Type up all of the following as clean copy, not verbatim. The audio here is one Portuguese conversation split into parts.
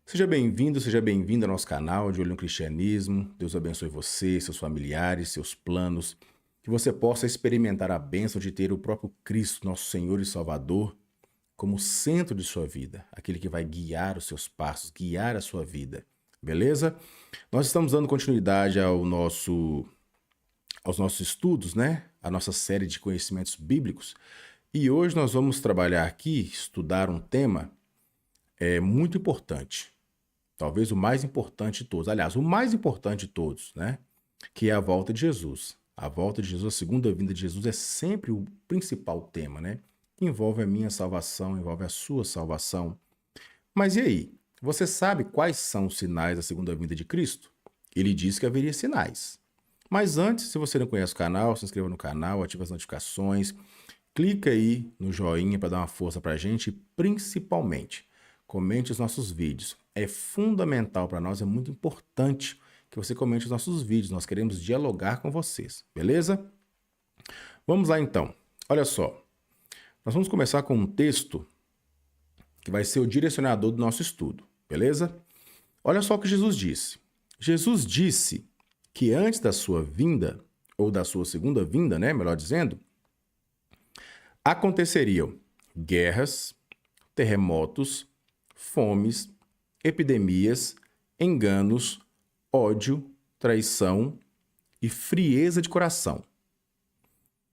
Seja bem-vindo, seja bem-vinda ao nosso canal de Olho no Cristianismo. Deus abençoe você, seus familiares, seus planos. Que você possa experimentar a bênção de ter o próprio Cristo, nosso Senhor e Salvador, como centro de sua vida, aquele que vai guiar os seus passos, guiar a sua vida. Beleza? Nós estamos dando continuidade aos nossos estudos, né? A nossa série de conhecimentos bíblicos. E hoje nós vamos trabalhar aqui, estudar um tema muito importante. Talvez o mais importante de todos. Aliás, o mais importante de todos, né? Que é a volta de Jesus. A volta de Jesus, a segunda vinda de Jesus é sempre o principal tema, né? Que envolve a minha salvação, envolve a sua salvação. Mas e aí? Você sabe quais são os sinais da segunda vinda de Cristo? Ele disse que haveria sinais. Mas antes, se você não conhece o canal, se inscreva no canal, ative as notificações, clica aí no joinha para dar uma força para a gente e, principalmente, comente os nossos vídeos. É fundamental para nós, é muito importante que você comente os nossos vídeos. Nós queremos dialogar com vocês, beleza? Vamos lá então. Olha só, nós vamos começar com um texto que vai ser o direcionador do nosso estudo, beleza? Olha só o que Jesus disse. Jesus disse que antes da sua vinda, ou da sua segunda vinda, né, melhor dizendo, aconteceriam guerras, terremotos, fomes, epidemias, enganos, ódio, traição e frieza de coração.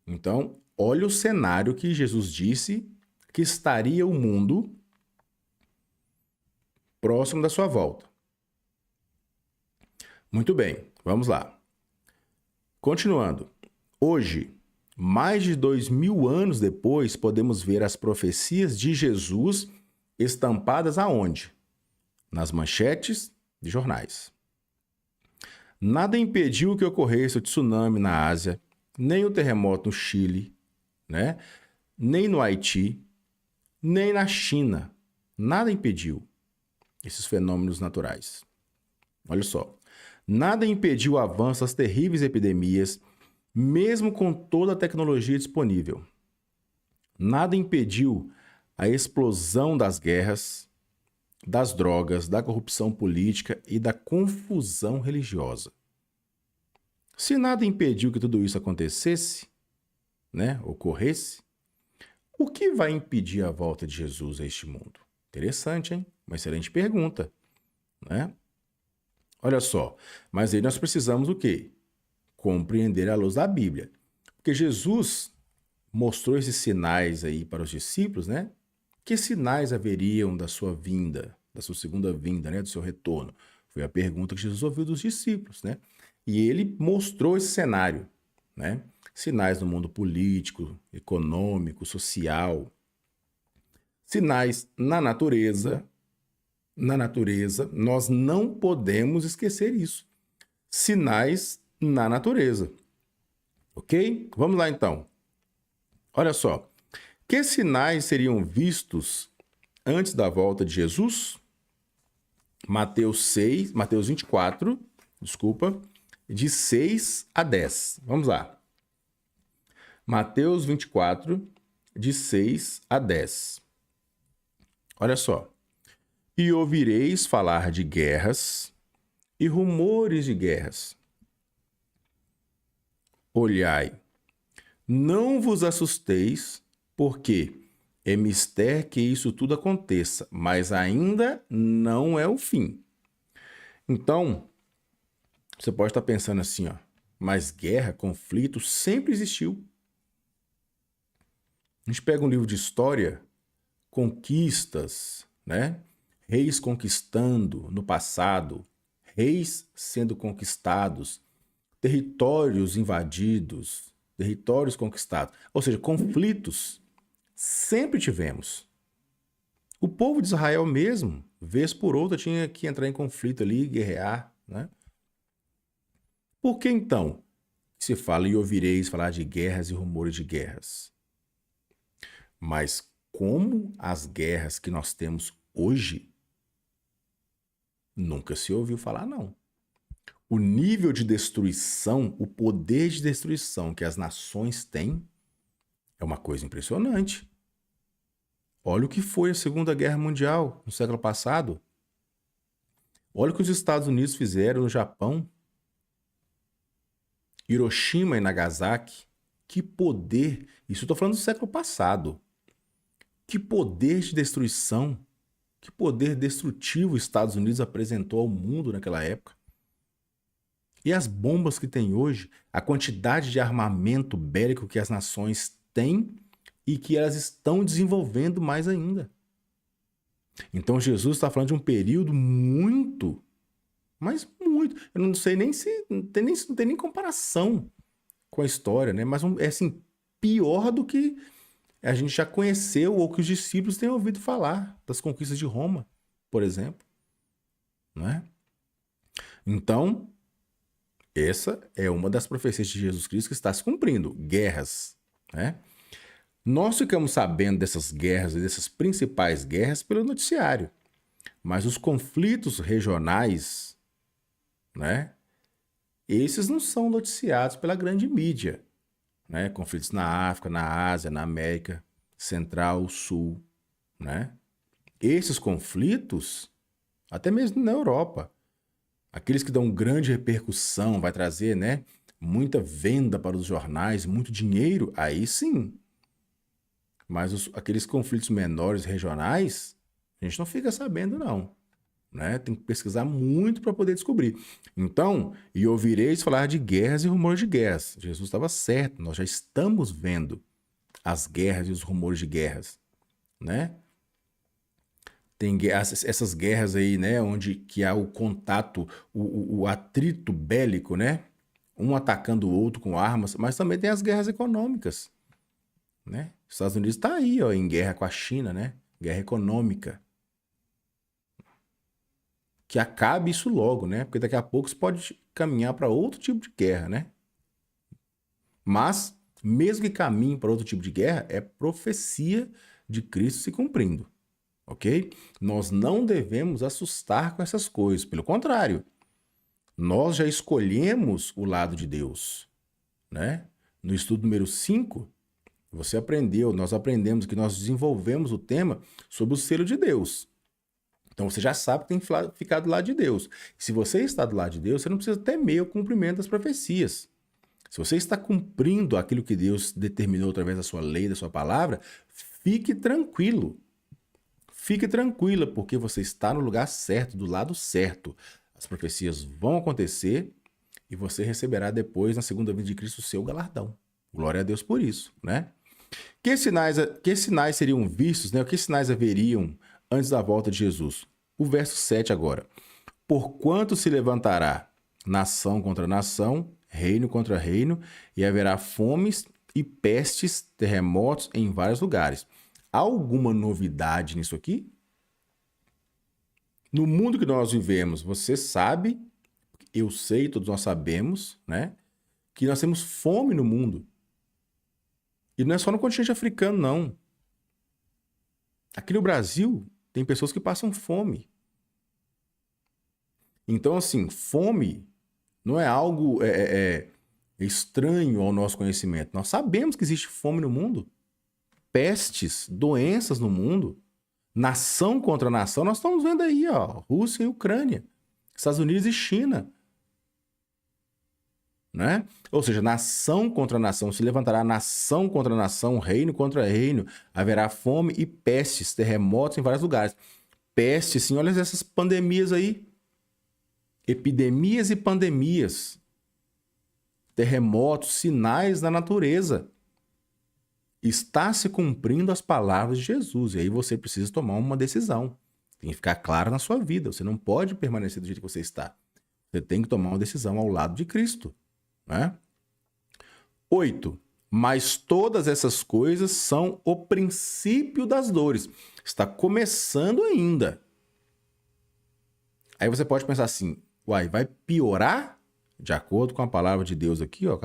Então, olha o cenário que Jesus disse que estaria o mundo próximo da sua volta. Muito bem, vamos lá. Continuando. Hoje, mais de 2000 anos depois, podemos ver as profecias de Jesus estampadas aonde? Nas manchetes de jornais. Nada impediu que ocorresse o tsunami na Ásia, nem o terremoto no Chile, né? Nem no Haiti, nem na China. Nada impediu esses fenômenos naturais. Olha só. Nada impediu o avanço das terríveis epidemias, mesmo com toda a tecnologia disponível. Nada impediu a explosão das guerras, das drogas, da corrupção política e da confusão religiosa. Se nada impediu que tudo isso acontecesse, né, ocorresse, o que vai impedir a volta de Jesus a este mundo? Interessante, hein? Uma excelente pergunta, né? Olha só, mas aí nós precisamos o quê? Compreender à luz da Bíblia. Porque Jesus mostrou esses sinais aí para os discípulos, né? Que sinais haveriam da sua vinda, da sua segunda vinda, né? Do seu retorno? Foi a pergunta que Jesus ouviu dos discípulos, né? E ele mostrou esse cenário, né? Sinais no mundo político, econômico, social, sinais na natureza. Na natureza, nós não podemos esquecer isso. Sinais na natureza. Ok? Vamos lá então. Olha só. Que sinais seriam vistos antes da volta de Jesus? Mateus 24, desculpa, de 6 a 10. Vamos lá. Mateus 24, de 6 a 10. Olha só. E ouvireis falar de guerras e rumores de guerras. Olhai, não vos assusteis, porque é mister que isso tudo aconteça, mas ainda não é o fim. Então, você pode estar pensando assim, ó, mas guerra, conflito sempre existiu. A gente pega um livro de história, conquistas, né? Reis conquistando no passado, reis sendo conquistados, territórios invadidos, territórios conquistados. Ou seja, conflitos sempre tivemos. O povo de Israel mesmo, vez por outra, tinha que entrar em conflito ali, guerrear, né? Por que então se fala e ouvireis falar de guerras e rumores de guerras? Mas como as guerras que nós temos hoje, nunca se ouviu falar, não. O nível de destruição, o poder de destruição que as nações têm é uma coisa impressionante. Olha o que foi a Segunda Guerra Mundial no século passado. Olha o que os Estados Unidos fizeram no Japão, Hiroshima e Nagasaki. Que poder! Isso eu estou falando do século passado. Que poder de destruição, que poder destrutivo os Estados Unidos apresentou ao mundo naquela época. E as bombas que tem hoje, a quantidade de armamento bélico que as nações têm e que elas estão desenvolvendo mais ainda. Então Jesus está falando de um período muito, mas muito. Eu não sei nem se não tem nem comparação com a história, né? Mas é assim, pior do que a gente já conheceu ou que os discípulos têm ouvido falar das conquistas de Roma, por exemplo, não é? Então, essa é uma das profecias de Jesus Cristo que está se cumprindo, guerras, né? Nós ficamos sabendo dessas guerras e dessas principais guerras pelo noticiário, mas os conflitos regionais, né? Esses não são noticiados pela grande mídia, né? Conflitos na África, na Ásia, na América Central, Sul, né? Esses conflitos, até mesmo na Europa, aqueles que dão grande repercussão, vai trazer, né, muita venda para os jornais, muito dinheiro, aí sim. Mas aqueles conflitos menores, regionais, a gente não fica sabendo, não. Né? Tem que pesquisar muito para poder descobrir. Então, e ouvireis falar de guerras e rumores de guerras. Jesus estava certo, nós já estamos vendo as guerras e os rumores de guerras, né? Tem essas guerras aí, né, onde que há o contato, o atrito bélico, né? Um atacando o outro com armas, mas também tem as guerras econômicas, né? Os Estados Unidos está aí, ó, em guerra com a China, né? Guerra econômica. Que acabe isso logo, né? Porque daqui a pouco isso pode caminhar para outro tipo de guerra, né? Mas, mesmo que caminhe para outro tipo de guerra, é profecia de Cristo se cumprindo, ok? Nós não devemos assustar com essas coisas, pelo contrário, nós já escolhemos o lado de Deus, né? No estudo número 5, nós aprendemos que nós desenvolvemos o tema sobre o selo de Deus. Então você já sabe que tem que ficar do lado de Deus. Se você está do lado de Deus, você não precisa temer o cumprimento das profecias. Se você está cumprindo aquilo que Deus determinou através da sua lei, da sua palavra, fique tranquilo. Fique tranquila, porque você está no lugar certo, do lado certo. As profecias vão acontecer e você receberá depois, na segunda vinda de Cristo, o seu galardão. Glória a Deus por isso, né? Que sinais seriam vistos, né? Que sinais haveriam antes da volta de Jesus? O verso 7 agora. Porquanto se levantará nação contra nação, reino contra reino, e haverá fomes e pestes, terremotos em vários lugares. Há alguma novidade nisso aqui? No mundo que nós vivemos, você sabe, eu sei, todos nós sabemos, né? Que nós temos fome no mundo. E não é só no continente africano, não. Aqui no Brasil, tem pessoas que passam fome. Então, assim, fome não é algo estranho ao nosso conhecimento. Nós sabemos que existe fome no mundo. Pestes, doenças no mundo. Nação contra nação. Nós estamos vendo aí, ó, Rússia e Ucrânia. Estados Unidos e China. Né? Ou seja, nação contra nação, se levantará nação contra nação, reino contra reino, haverá fome e pestes, terremotos em vários lugares. Peste, sim, olha essas pandemias aí. Epidemias e pandemias. Terremotos, sinais da natureza. Está se cumprindo as palavras de Jesus, e aí você precisa tomar uma decisão. Tem que ficar claro na sua vida, você não pode permanecer do jeito que você está. Você tem que tomar uma decisão ao lado de Cristo. Né? 8. Mas todas essas coisas são o princípio das dores. Está começando ainda. Aí você pode pensar assim, uai, vai piorar? De acordo com a palavra de Deus aqui, ó,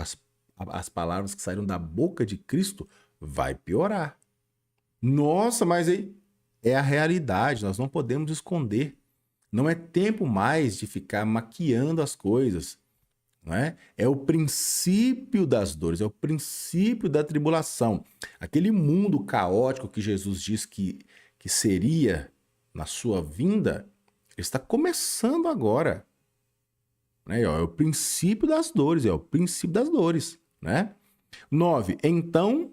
as palavras que saíram da boca de Cristo, vai piorar. Nossa, mas aí é a realidade, nós não podemos esconder. Não é tempo mais de ficar maquiando as coisas. Não é? É o princípio das dores, é o princípio da tribulação. Aquele mundo caótico que Jesus diz que seria na sua vinda, Ele está começando agora. Né? É o princípio das dores, é o princípio das dores. Né? 9. Então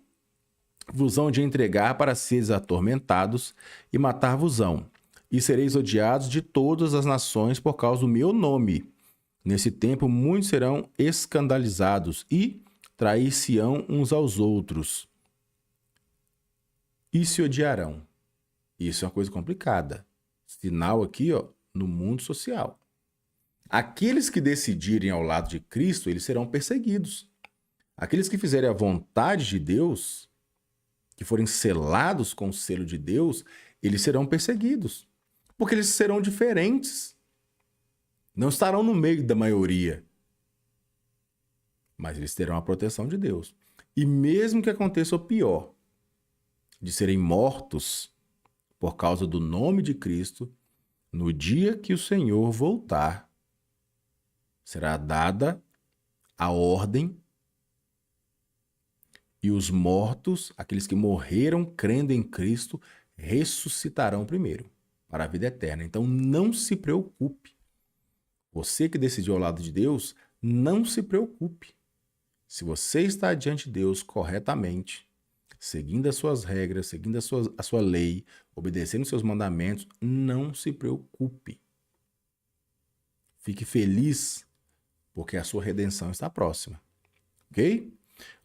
vos hão de entregar para seres atormentados e matar-vos-ão, e sereis odiados de todas as nações por causa do meu nome. Nesse tempo muitos serão escandalizados e trair-se-ão uns aos outros e se odiarão. Isso é uma coisa complicada. Sinal aqui, ó, no mundo social. Aqueles que decidirem ao lado de Cristo, eles serão perseguidos. Aqueles que fizerem a vontade de Deus, que forem selados com o selo de Deus, eles serão perseguidos. Porque eles serão diferentes. Não estarão no meio da maioria. Mas eles terão a proteção de Deus. E mesmo que aconteça o pior, de serem mortos por causa do nome de Cristo, no dia que o Senhor voltar, será dada a ordem e os mortos, aqueles que morreram crendo em Cristo, ressuscitarão primeiro para a vida eterna. Então não se preocupe. Você que decidiu ao lado de Deus, não se preocupe. Se você está diante de Deus corretamente, seguindo as suas regras, seguindo a sua lei, obedecendo os seus mandamentos, não se preocupe. Fique feliz, porque a sua redenção está próxima. Ok?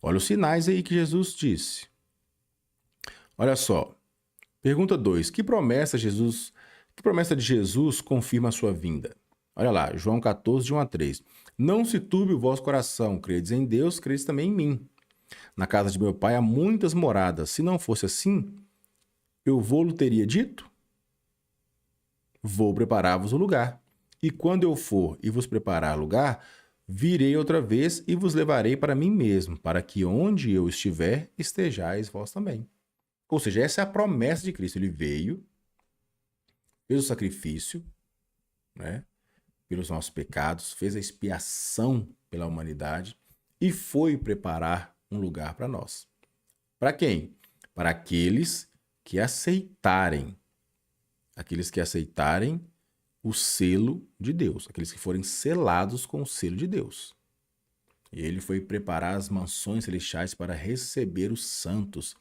Olha os sinais aí que Jesus disse. Olha só. Pergunta 2. Que promessa de Jesus confirma a sua vinda? Olha lá, João 14, de 1 a 3. Não se turbe o vosso coração, credes em Deus, credes também em mim. Na casa de meu pai há muitas moradas. Se não fosse assim, eu vou-lo teria dito? Vou preparar-vos o lugar. E quando eu for e vos preparar lugar, virei outra vez e vos levarei para mim mesmo, para que onde eu estiver, estejais vós também. Ou seja, essa é a promessa de Cristo. Ele veio, fez o sacrifício, né, pelos nossos pecados, fez a expiação pela humanidade e foi preparar um lugar para nós. Para quem? Para aqueles que aceitarem. Aqueles que aceitarem o selo de Deus. Aqueles que forem selados com o selo de Deus. E ele foi preparar as mansões celestiais para receber os santos.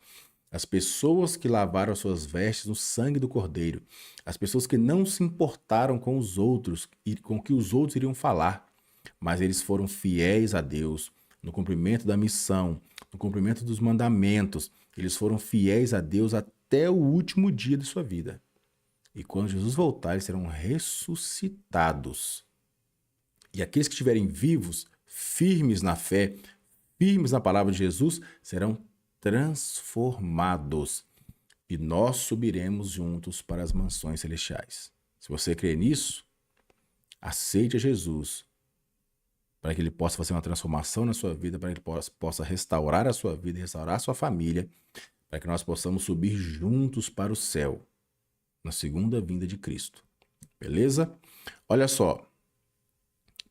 As pessoas que lavaram as suas vestes no sangue do Cordeiro. As pessoas que não se importaram com os outros e com o que os outros iriam falar. Mas eles foram fiéis a Deus no cumprimento da missão, no cumprimento dos mandamentos. Eles foram fiéis a Deus até o último dia de sua vida. E quando Jesus voltar, eles serão ressuscitados. E aqueles que estiverem vivos, firmes na fé, firmes na palavra de Jesus, serão transformados. E nós subiremos juntos para as mansões celestiais. Se você crê nisso, aceite a Jesus, para que ele possa fazer uma transformação na sua vida, para que ele possa restaurar a sua vida, restaurar a sua família, para que nós possamos subir juntos para o céu, na segunda vinda de Cristo. Beleza? Olha só.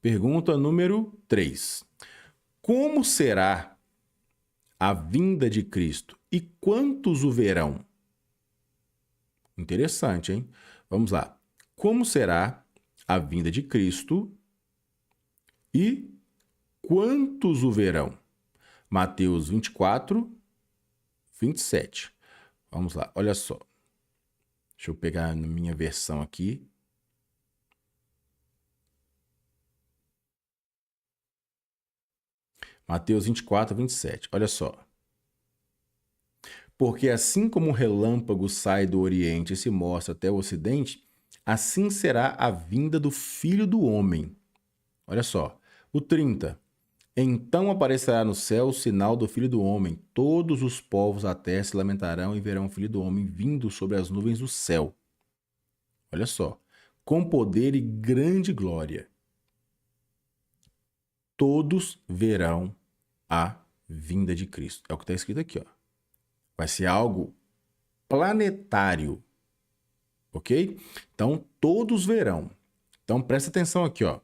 Pergunta número 3. Como será a vinda de Cristo e quantos o verão? Interessante, hein? Vamos lá. Como será a vinda de Cristo e quantos o verão? Mateus 24, 27. Vamos lá, olha só. Deixa eu pegar na minha versão aqui. Mateus 24, 27. Olha só. Porque assim como o relâmpago sai do Oriente e se mostra até o Ocidente, assim será a vinda do Filho do Homem. Olha só. O 30. Então aparecerá no céu o sinal do Filho do Homem. Todos os povos da terra se lamentarão e verão o Filho do Homem vindo sobre as nuvens do céu. Olha só. Com poder e grande glória. Todos verão a vinda de Cristo. É o que está escrito aqui, ó. Vai ser algo planetário. Ok? Então, todos verão. Então, presta atenção aqui, ó.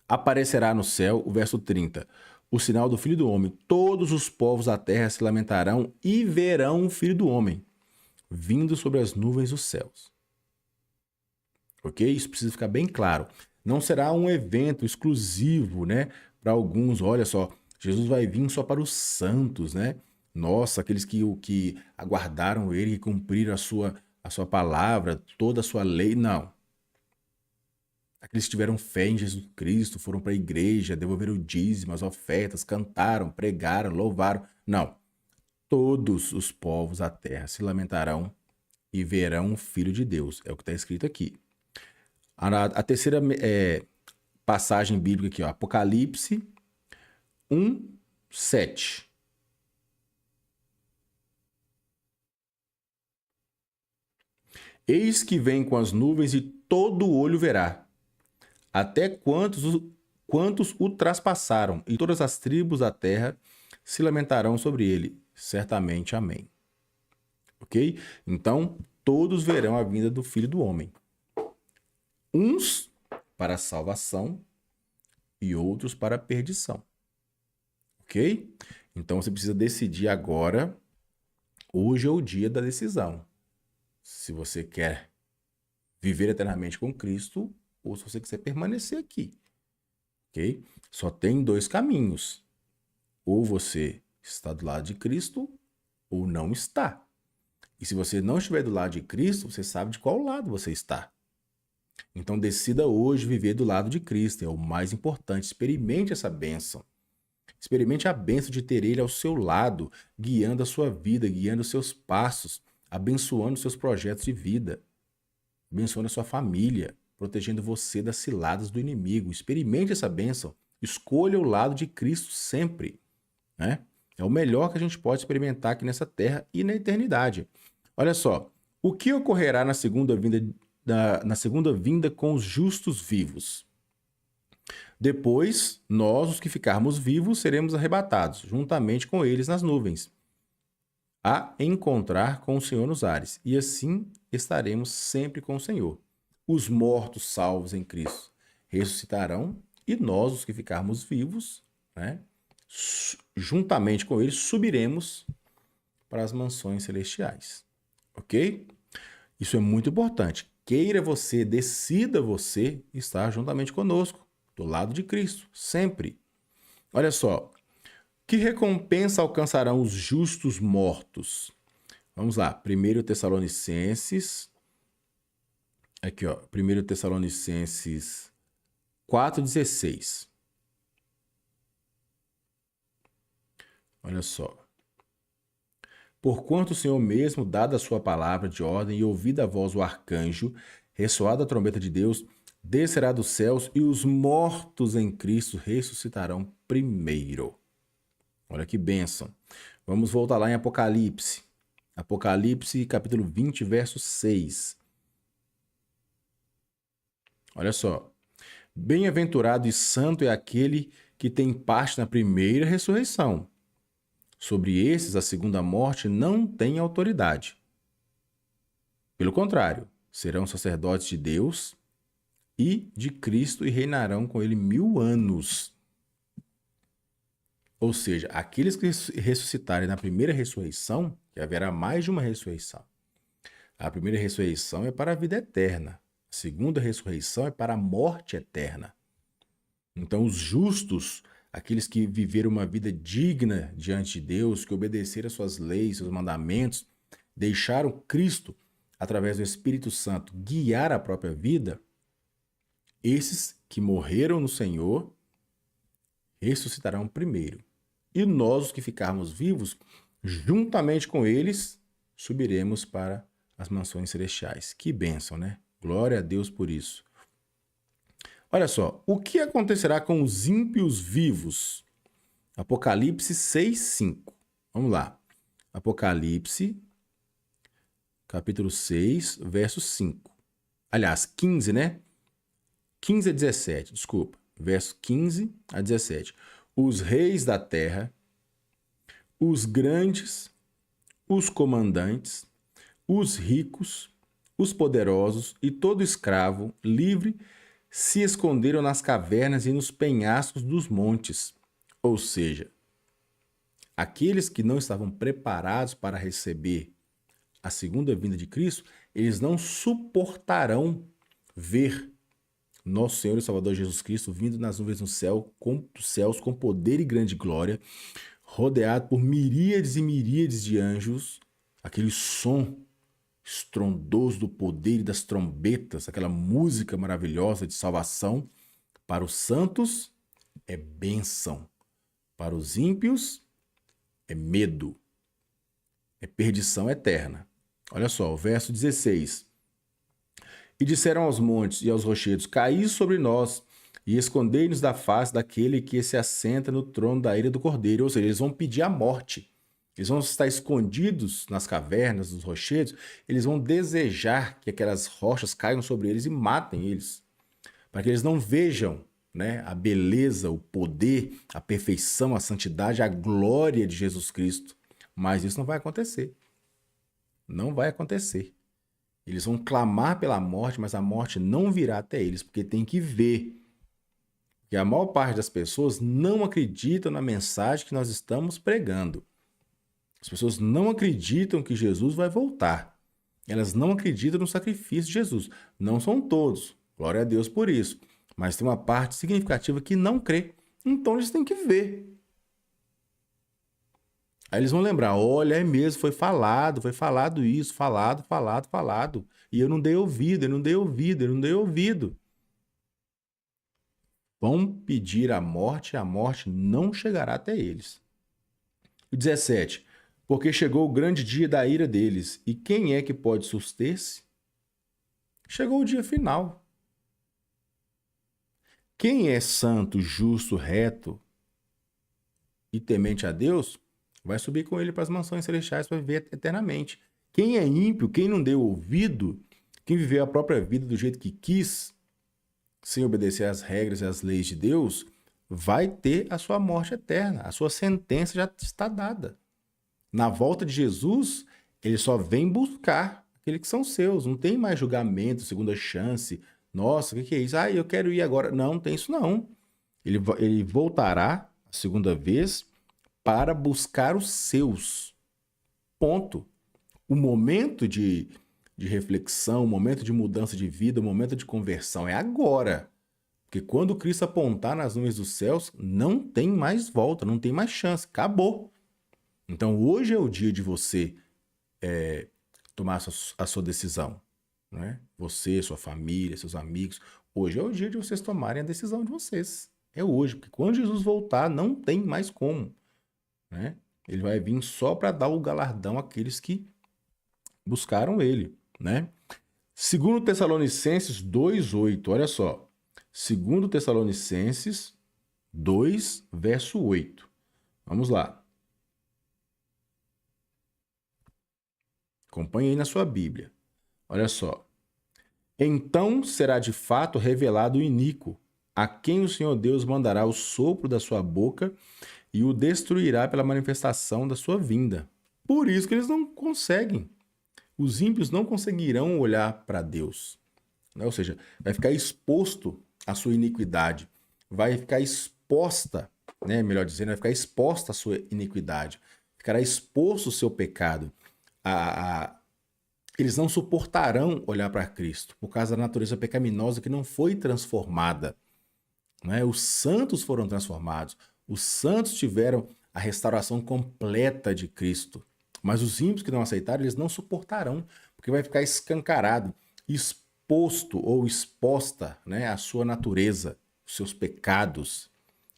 Aparecerá no céu, o verso 30, o sinal do Filho do Homem. Todos os povos da terra se lamentarão e verão o Filho do Homem vindo sobre as nuvens dos céus. ok? Isso precisa ficar bem claro. Não será um evento exclusivo, né? Para alguns, olha só, Jesus vai vir só para os santos, né? Nossa, aqueles que aguardaram ele e cumpriram a sua palavra, toda a sua lei. Não. Aqueles que tiveram fé em Jesus Cristo, foram para a igreja, devolveram o dízimo, as ofertas, cantaram, pregaram, louvaram. Não. Todos os povos da terra se lamentarão e verão o Filho de Deus. É o que está escrito aqui. A terceira passagem bíblica aqui, ó, Apocalipse 1:7. Eis que vem com as nuvens e todo olho verá, até quantos o traspassaram, e todas as tribos da terra se lamentarão sobre ele. Certamente, amém. Ok? Então, todos verão a vinda do Filho do Homem. Uns para a salvação e outros para a perdição. Ok? Então, você precisa decidir agora. Hoje é o dia da decisão. Se você quer viver eternamente com Cristo ou se você quiser permanecer aqui. Ok? Só tem dois caminhos. Ou você está do lado de Cristo ou não está. E se você não estiver do lado de Cristo, você sabe de qual lado você está. Então decida hoje viver do lado de Cristo, é o mais importante. Experimente essa bênção. Experimente a bênção de ter Ele ao seu lado, guiando a sua vida, guiando os seus passos, abençoando os seus projetos de vida, abençoando a sua família, protegendo você das ciladas do inimigo. Experimente essa bênção. Escolha o lado de Cristo sempre, né? É o melhor que a gente pode experimentar aqui nessa terra e na eternidade. Olha só, o que ocorrerá na segunda vinda com os justos vivos? Depois, nós, os que ficarmos vivos, seremos arrebatados, juntamente com eles nas nuvens, a encontrar com o Senhor nos ares, e assim estaremos sempre com o Senhor. Os mortos salvos em Cristo ressuscitarão, e nós, os que ficarmos vivos, né, juntamente com eles, subiremos para as mansões celestiais. Ok? Isso é muito importante. Queira você, decida você estar juntamente conosco, do lado de Cristo, sempre. Olha só, que recompensa alcançarão os justos mortos? Vamos lá, 1 Tessalonicenses, aqui ó, 1 Tessalonicenses 4,16. Olha só. Porquanto o Senhor mesmo, dada a sua palavra de ordem e ouvida a voz do arcanjo, ressoada a trombeta de Deus, descerá dos céus e os mortos em Cristo ressuscitarão primeiro. Olha que bênção. Vamos voltar lá em Apocalipse. Apocalipse, capítulo 20, verso 6. Olha só. Bem-aventurado e santo é aquele que tem parte na primeira ressurreição. Sobre esses, a segunda morte não tem autoridade. Pelo contrário, serão sacerdotes de Deus e de Cristo e reinarão com ele 1000 anos. Ou seja, aqueles que ressuscitarem na primeira ressurreição, que haverá mais de uma ressurreição. A primeira ressurreição é para a vida eterna. A segunda ressurreição é para a morte eterna. Então, os justos, aqueles que viveram uma vida digna diante de Deus, que obedeceram às suas leis, seus mandamentos, deixaram Cristo, através do Espírito Santo, guiar a própria vida, esses que morreram no Senhor ressuscitarão primeiro. E nós, os que ficarmos vivos, juntamente com eles, subiremos para as mansões celestiais. Que bênção, né? Glória a Deus por isso. Olha só, o que acontecerá com os ímpios vivos? Apocalipse 6:5. Vamos lá. Apocalipse, capítulo 6, verso 5. Aliás, 15, né? 15 a 17, desculpa. Verso 15 a 17. Os reis da terra, os grandes, os comandantes, os ricos, os poderosos e todo escravo livre se esconderam nas cavernas e nos penhascos dos montes. Ou seja, aqueles que não estavam preparados para receber a segunda vinda de Cristo, eles não suportarão ver nosso Senhor e Salvador Jesus Cristo vindo nas nuvens dos céus com poder e grande glória, rodeado por miríades e miríades de anjos, aquele som estrondoso do poder e das trombetas, aquela música maravilhosa de salvação. Para os santos é bênção, para os ímpios é medo, é perdição eterna. Olha só, o verso 16. E disseram aos montes e aos rochedos: caí sobre nós e escondei-nos da face daquele que se assenta no trono da ira do Cordeiro. Ou seja, eles vão pedir a morte. Eles vão estar escondidos nas cavernas, nos rochedos. Eles vão desejar que aquelas rochas caiam sobre eles e matem eles, para que eles não vejam, né, a beleza, o poder, a perfeição, a santidade, a glória de Jesus Cristo. Mas isso não vai acontecer. Não vai acontecer. Eles vão clamar pela morte, mas a morte não virá até eles, porque tem que ver. Porque a maior parte das pessoas não acreditam na mensagem que nós estamos pregando. As pessoas não acreditam que Jesus vai voltar. Elas não acreditam no sacrifício de Jesus. Não são todos. Glória a Deus por isso. Mas tem uma parte significativa que não crê. Então eles têm que ver. Aí eles vão lembrar, olha, é mesmo, foi falado isso, falado. E eu não dei ouvido, eu não dei ouvido. Vão pedir a morte não chegará até eles. O 17. Porque chegou o grande dia da ira deles, e quem é que pode suster-se? Chegou o dia final. Quem é santo, justo, reto e temente a Deus, vai subir com ele para as mansões celestiais para viver eternamente. Quem é ímpio, quem não deu ouvido, quem viveu a própria vida do jeito que quis, sem obedecer às regras e às leis de Deus, vai ter a sua morte eterna. A sua sentença já está dada. Na volta de Jesus, ele só vem buscar aqueles que são seus. Não tem mais julgamento, segunda chance. Nossa, o que é isso? Ah, eu quero ir agora. Não tem isso não. Ele voltará a segunda vez para buscar os seus. Ponto. O momento de reflexão, o momento de mudança de vida, o momento de conversão é agora. Porque quando Cristo apontar nas nuvens dos céus, não tem mais volta, não tem mais chance, acabou. Então hoje é o dia de você tomar a sua decisão. Né? Você, sua família, seus amigos. Hoje é o dia de vocês tomarem a decisão de vocês. É hoje, porque quando Jesus voltar, não tem mais como. Né? Ele vai vir só para dar o galardão àqueles que buscaram ele. Né? Segundo Tessalonicenses 2:8, olha só. Segundo Tessalonicenses 2, verso 8. Vamos lá. Acompanhe aí na sua Bíblia. Olha só. Então será de fato revelado o iníquo, a quem o Senhor Deus mandará o sopro da sua boca e o destruirá pela manifestação da sua vinda. Por isso que eles não conseguem. Os ímpios não conseguirão olhar para Deus. Né? Ou seja, vai ficar exposto à sua iniquidade. Vai ficar exposta, né? Melhor dizendo, vai ficar exposta à sua iniquidade. Ficará exposto o seu pecado. Eles não suportarão olhar para Cristo por causa da natureza pecaminosa que não foi transformada. Né? Os santos foram transformados. Os santos tiveram a restauração completa de Cristo. Mas os ímpios que não aceitaram, eles não suportarão, porque vai ficar escancarado, exposto ou exposta, né, a sua natureza, os seus pecados.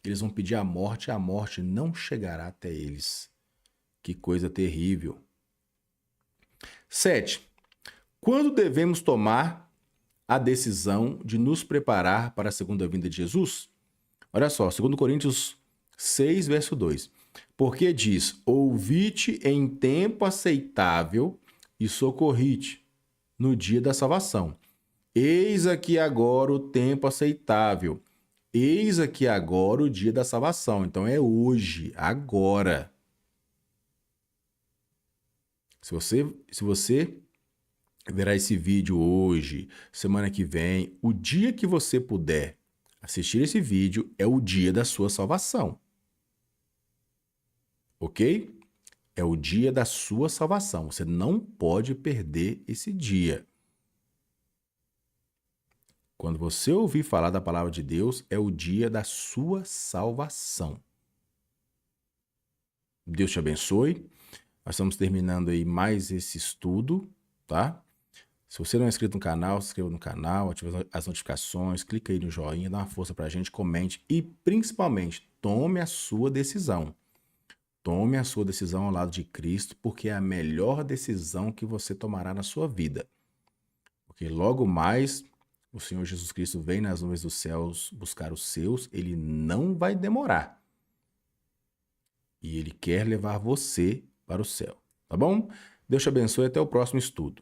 Eles vão pedir a morte não chegará até eles. Que coisa terrível. 7. Quando devemos tomar a decisão de nos preparar para a segunda vinda de Jesus? Olha só, 2 Coríntios 6, verso 2. Porque diz, ouvi-te em tempo aceitável e socorri-te no dia da salvação. Eis aqui agora o tempo aceitável. Eis aqui agora o dia da salvação. Então é hoje, agora. Se você verá esse vídeo hoje, semana que vem, o dia que você puder assistir esse vídeo é o dia da sua salvação. Ok? É o dia da sua salvação. Você não pode perder esse dia. Quando você ouvir falar da palavra de Deus, é o dia da sua salvação. Deus te abençoe. Nós estamos terminando aí mais esse estudo, tá? Se você não é inscrito no canal, se inscreva no canal, ative as notificações, clica aí no joinha, dá uma força pra gente, comente e, principalmente, tome a sua decisão. Tome a sua decisão ao lado de Cristo, porque é a melhor decisão que você tomará na sua vida. Porque logo mais o Senhor Jesus Cristo vem nas nuvens dos céus buscar os seus, ele não vai demorar. E ele quer levar você para o céu, tá bom? Deus te abençoe e até o próximo estudo.